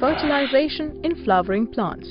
fertilization in flowering plants.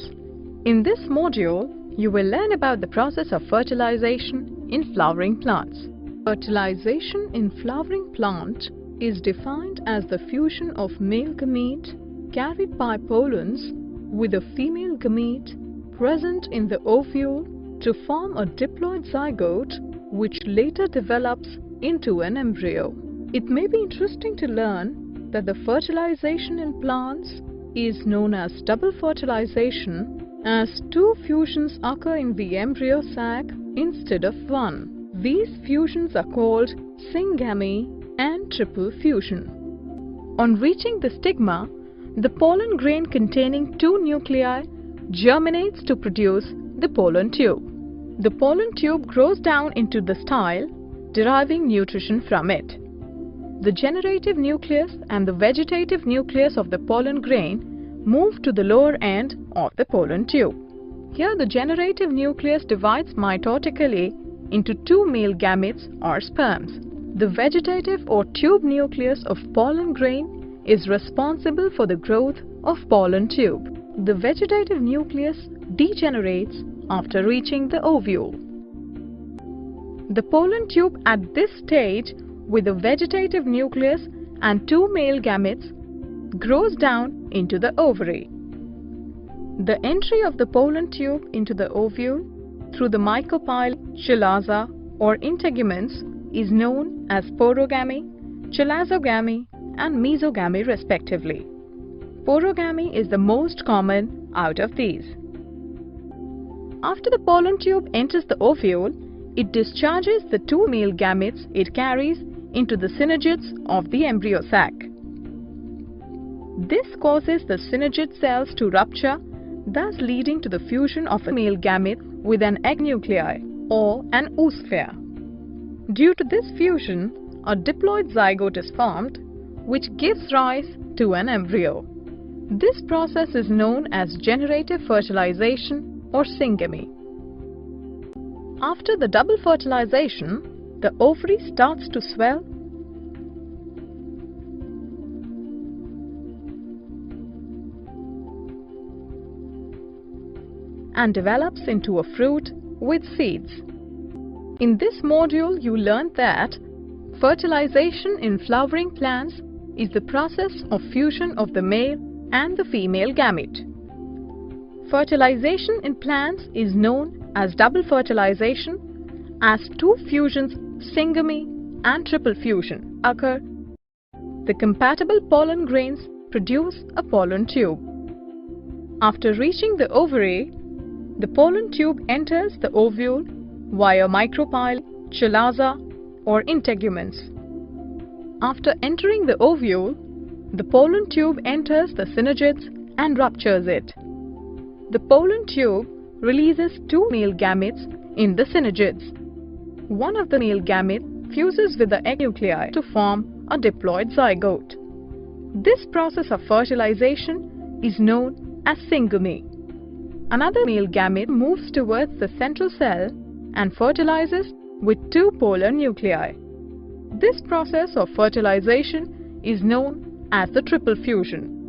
In this module, you will learn about the process of fertilization in flowering plants. Fertilization in flowering plant is defined as the fusion of male gamete carried by pollens with a female gamete present in the ovule to form a diploid zygote which later develops into an embryo. It may be interesting to learn that the fertilization in plants is known as double fertilization, as two fusions occur in the embryo sac instead of one. These fusions are called syngamy and triple fusion. On reaching the stigma, the pollen grain containing two nuclei germinates to produce the pollen tube. The pollen tube grows down into the style, deriving nutrition from it. The generative nucleus and the vegetative nucleus of the pollen grain move to the lower end of the pollen tube. Here the generative nucleus divides mitotically into two male gametes or sperms. The vegetative or tube nucleus of pollen grain is responsible for the growth of pollen tube. The vegetative nucleus degenerates after reaching the ovule. The pollen tube at this stage, with a vegetative nucleus and two male gametes, grows down into the ovary. The entry of the pollen tube into the ovule through the mycopyle, chalaza or integuments is known as porogamy, chalazogamy and mesogamy respectively. Porogamy is the most common out of these. After the pollen tube enters the ovule, it discharges the two male gametes it carries into the synergids of the embryo sac. This causes the synergid cells to rupture, thus leading to the fusion of a male gamete with an egg nuclei or an oosphere. Due to this fusion, a diploid zygote is formed, which gives rise to an embryo. This process is known as generative fertilization or syngamy. After the double fertilization, the ovary starts to swell and develops into a fruit with seeds. In this module, you learned that fertilization in flowering plants is the process of fusion of the male and the female gamete. Fertilization in plants is known as double fertilization, as two fusions, syngamy and triple fusion, occur. The compatible pollen grains produce a pollen tube. After reaching the ovary, the pollen tube enters the ovule via micropyle, chalaza or integuments. After entering the ovule, the pollen tube enters the synergids and ruptures it. The pollen tube releases two male gametes in the synergids. One of the male gamete fuses with the egg nuclei to form a diploid zygote. This process of fertilization is known as syngamy. Another male gamete moves towards the central cell and fertilizes with two polar nuclei. This process of fertilization is known as the triple fusion.